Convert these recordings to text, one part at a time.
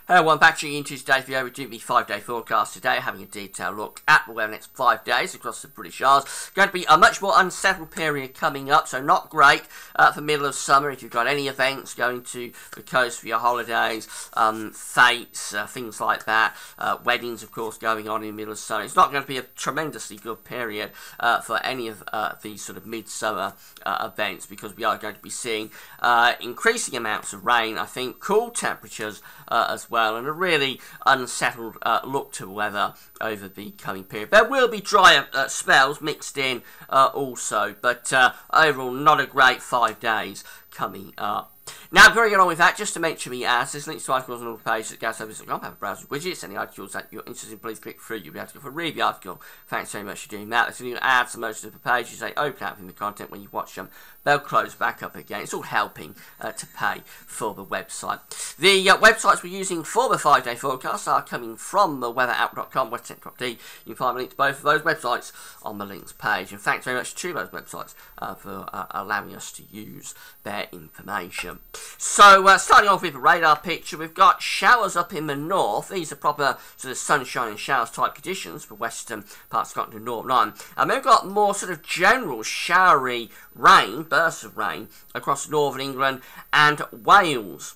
Hello, welcome back to into today's video. We're doing the 5-day forecast today, having a detailed look at the weather next 5 days across the British Isles. Going to be a much more unsettled period coming up, so not great for middle of summer if you've got any events going to the coast for your holidays, fetes, things like that, weddings of course going on in the middle of summer. It's not going to be a tremendously good period for any of these sort of midsummer events, because we are going to be seeing increasing amounts of rain, I think, cool temperatures as well, and a really unsettled look to weather over the coming period. There will be drier spells mixed in also, but overall not a great 5 days coming up. Now, before we get on with that, just to mention me as there's links to articles on all the pages at gasservice.com, have a browser widgets, any articles that you're interested in, please click through, you'll be able to go for a read the article. Thanks very much for doing that. There's new ads to most of the pages, they open up in the content when you watch them, they'll close back up again. It's all helping to pay for the website. The websites we're using for the 5-day forecast are coming from the weatherapp.com, westcentre.d. You can find a link to both of those websites on the links page, and thanks very much to those websites for allowing us to use their information. So, starting off with a radar picture, we've got showers up in the north. These are proper sort of sunshine and showers type conditions for western parts of Scotland and Northern Ireland. And we've got more sort of general showery rain, bursts of rain, across northern England and Wales.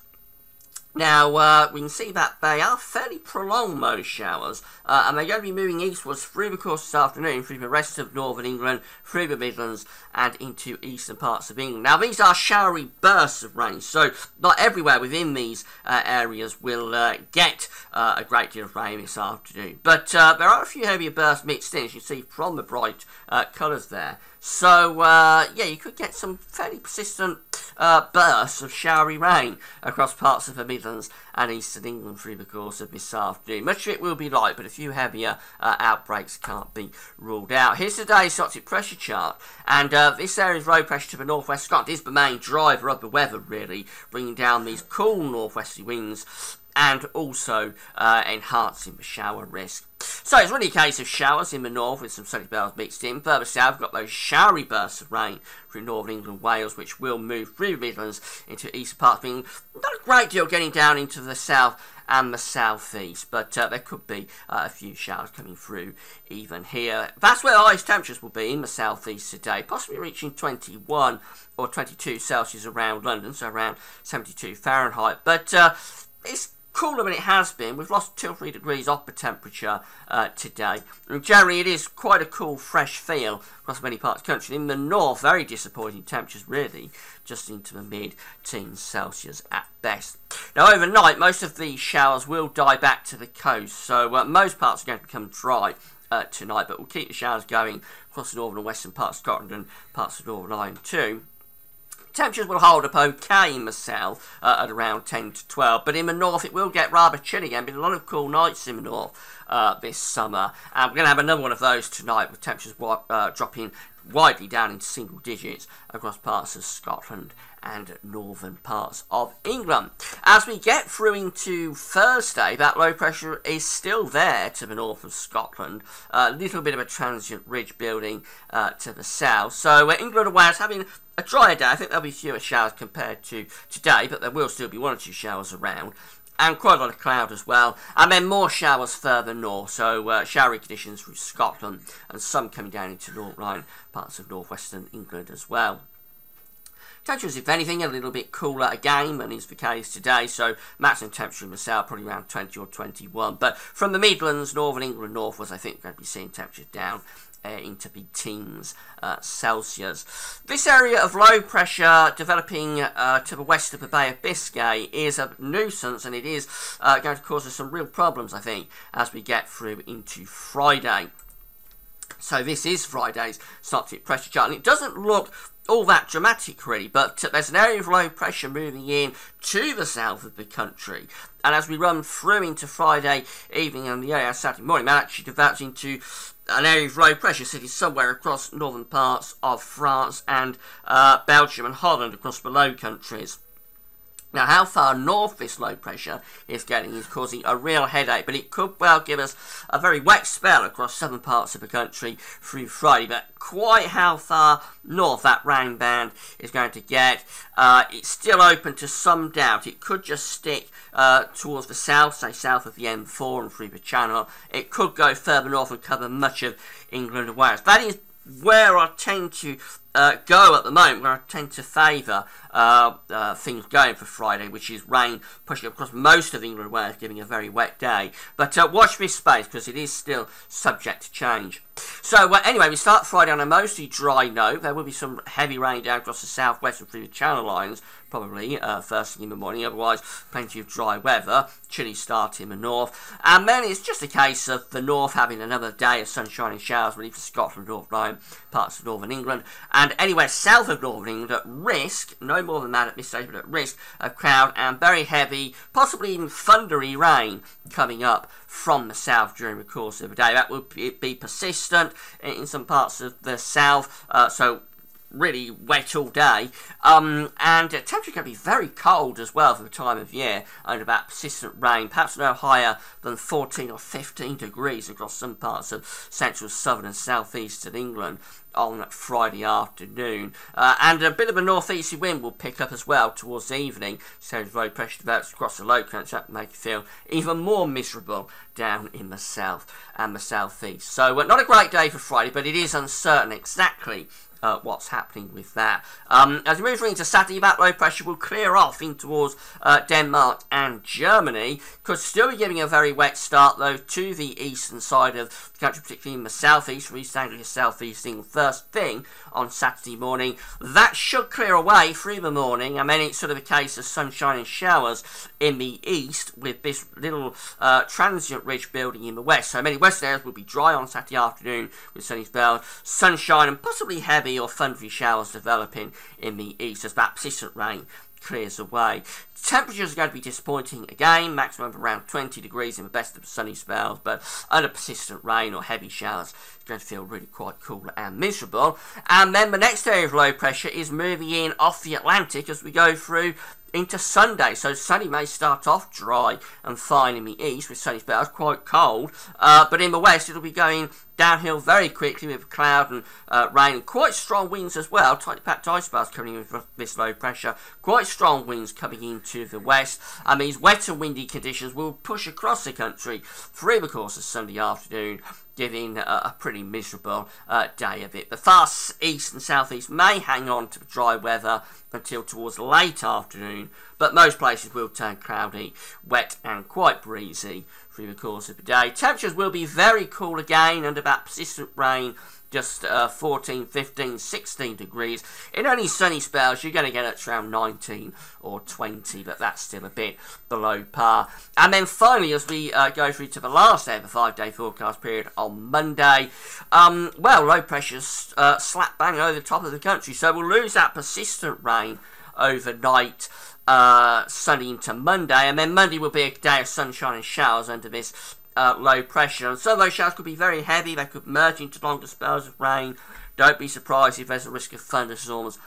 Now, we can see that they are fairly prolonged, those showers, and they're going to be moving eastwards through the course this afternoon, through the rest of northern England, through the Midlands, and into eastern parts of England. Now, these are showery bursts of rain, so not everywhere within these areas will get a great deal of rain this afternoon. But there are a few heavier bursts mixed in, as you see from the bright colours there. So, yeah, you could get some fairly persistent bursts of showery rain across parts of the Midlands and eastern England through the course of this afternoon. Much of it will be light, but a few heavier outbreaks can't be ruled out. Here's today's Arctic pressure chart, and this area's low pressure to the northwest Scotland is the main driver of the weather, really, bringing down these cool northwesterly winds and also enhancing the shower risk. So it's really a case of showers in the north with some sunny spells mixed in. Further south, we've got those showery bursts of rain through northern England and Wales, which will move through the Midlands into eastern parts of England. Not a great deal getting down into the south and the southeast, but there could be a few showers coming through even here. That's where the highest temperatures will be, in the southeast today, possibly reaching 21 or 22 Celsius around London, so around 72 Fahrenheit. But it's cooler than it has been. We've lost 2 or 3 degrees off the temperature today. And generally it is quite a cool, fresh feel across many parts of the country. In the north, very disappointing temperatures, really, just into the mid-teens Celsius at best. Now, overnight, most of these showers will die back to the coast, so most parts are going to become dry tonight, but we'll keep the showers going across the northern and western parts of Scotland and parts of Northern Ireland too. Temperatures will hold up okay in the south at around 10 to 12, but in the north it will get rather chilly again. Been a lot of cool nights in the north this summer, and we're going to have another one of those tonight, with temperatures dropping widely down into single digits across parts of Scotland and northern parts of England. As we get through into Thursday, that low pressure is still there to the north of Scotland. A little bit of a transient ridge building to the south. So England and Wales having a drier day. I think there'll be fewer showers compared to today, but there will still be 1 or 2 showers around. And quite a lot of cloud as well. And then more showers further north, so showery conditions through Scotland, and some coming down into Northern Ireland, parts of northwestern England as well. Temperatures, if anything, a little bit cooler again than is the case today, so maximum temperature in the south probably around 20 or 21. But from the Midlands, northern England northwards, I think we're going to be seeing temperatures down into the teens Celsius. This area of low pressure developing to the west of the Bay of Biscay is a nuisance, and it is going to cause us some real problems, I think, as we get through into Friday. So this is Friday's Arctic pressure chart, and it doesn't look all that dramatic really, but there's an area of low pressure moving in to the south of the country, and as we run through into Friday evening and the area Saturday morning, that actually develops into an area of low pressure sitting somewhere across northern parts of France and Belgium and Holland, across the Low Countries. Now, how far north this low pressure is getting is causing a real headache, but it could well give us a very wet spell across southern parts of the country through Friday. But quite how far north that rain band is going to get, it's still open to some doubt. It could just stick towards the south, say south of the M4 and through the Channel. It could go further north and cover much of England and Wales. That is where I tend to go at the moment, where I tend to favour things going for Friday, which is rain pushing across most of England and Wales, giving a very wet day. But watch this space, because it is still subject to change. So anyway, we start Friday on a mostly dry note. There will be some heavy rain down across the southwest and through the Channel Islands, probably first thing in the morning. Otherwise, plenty of dry weather. Chilly start in the north. And then it's just a case of the north having another day of sunshine and showers, really, for Scotland, Northern Ireland, parts of northern England. And anywhere south of northern England at risk, no more than that at this stage, but at risk of cloud and very heavy, possibly even thundery rain coming up from the south during the course of the day. That will be persistent in some parts of the south, so really wet all day, and temperature can be very cold as well for the time of year, and about persistent rain, perhaps no higher than 14 or 15 degrees across some parts of central, southern and southeastern England on Friday afternoon, and a bit of a northeasterly wind will pick up as well towards the evening, so low pressure develops across the low country. That will make you feel even more miserable down in the south and the southeast. So not a great day for Friday, but it is uncertain exactly what's happening with that. As we move through into Saturday, that low pressure will clear off in towards Denmark and Germany. Could still be giving a very wet start, though, to the eastern side of the country, particularly in the southeast, from East Anglia, southeast England, first thing on Saturday morning. That should clear away through the morning, and then it's sort of a case of sunshine and showers in the east, with this little transient ridge building in the west. So many western areas will be dry on Saturday afternoon with sunny spells, sunshine and possibly heavy or thundery showers developing in the east as that persistent rain clears away. Temperatures are going to be disappointing again, maximum of around 20 degrees in the best of the sunny spells, but under persistent rain or heavy showers, it's going to feel really quite cool and miserable. And then the next area of low pressure is moving in off the Atlantic as we go through into Sunday. So Sunday may start off dry and fine in the east with sunny spells, quite cold, but in the west it'll be going downhill very quickly with cloud and rain and quite strong winds as well. Tightly packed ice bars coming in with this low pressure. Quite strong winds coming into the west, and these wet and windy conditions will push across the country through the course of Sunday afternoon, giving a pretty miserable day of it. The far east and southeast may hang on to dry weather until towards late afternoon, but most places will turn cloudy, wet and quite breezy through the course of the day. Temperatures will be very cool again under that persistent rain, just 14, 15, 16 degrees. In only sunny spells, you're going to get up to around 19 or 20, but that's still a bit below par. And then finally, as we go through to the last day of the 5-day forecast period on Monday, well, low pressure's slap bang over the top of the country, so we'll lose that persistent rain overnight, sunny into Monday, and then Monday will be a day of sunshine and showers under this low pressure, and some of those showers could be very heavy. They could merge into longer spells of rain. Don't be surprised if there's a risk of thunderstorms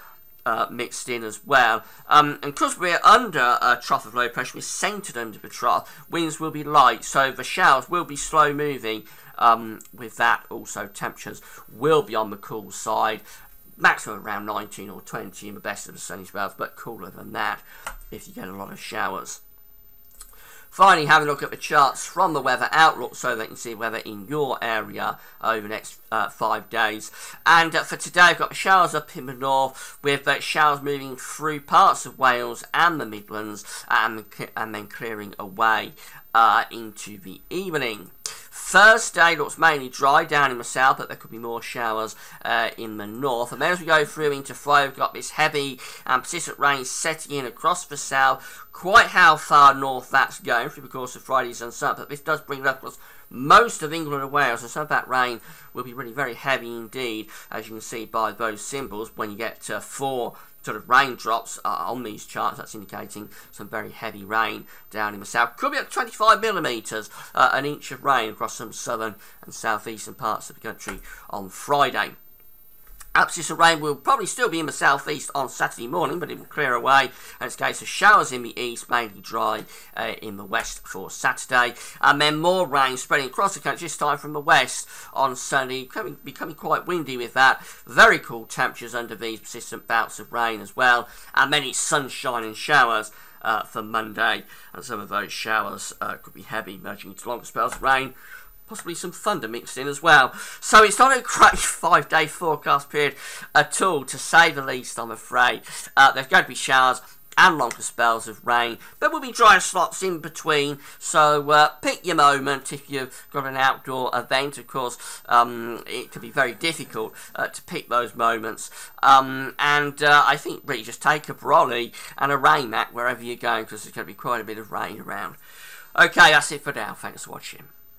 mixed in as well. And because we're under a trough of low pressure, we're centred under the trough, winds will be light, so the showers will be slow moving. With that, also temperatures will be on the cool side, maximum around 19 or 20 in the best of the sunny spells, but cooler than that if you get a lot of showers. Finally, having a look at the charts from the Weather Outlook so that you can see weather in your area over the next 5 days. And for today, I've got showers up in the north, with showers moving through parts of Wales and the Midlands, and then clearing away into the evening. Thursday looks mainly dry down in the south, but there could be more showers in the north. And then as we go through into Friday, we've got this heavy and persistent rain setting in across the south. Quite how far north that's going through the course of Friday's uncertain, but this does bring it up across most of England and Wales, and some of that rain will be really very heavy indeed, as you can see by those symbols. When you get 4 sort of raindrops on these charts, that's indicating some very heavy rain down in the south. Could be up to 25 millimetres, an inch of rain across some southern and southeastern parts of the country on Friday. Absence of rain will probably still be in the southeast on Saturday morning, but it will clear away, and it's a case of showers in the east, mainly dry in the west for Saturday, and then more rain spreading across the country, this time from the west on Sunday, becoming quite windy with that. Very cool temperatures under these persistent bouts of rain as well, and many sunshine and showers for Monday, and some of those showers could be heavy, merging into longer spells of rain. Possibly some thunder mixed in as well. So it's not a great 5-day forecast period at all, to say the least, I'm afraid. There's going to be showers and longer spells of rain, but we'll be dry slots in between, so pick your moment if you've got an outdoor event. Of course, it can be very difficult to pick those moments, and I think really just take a brolly and a rain mat wherever you're going, because there's going to be quite a bit of rain around. Okay, that's it for now. Thanks for watching.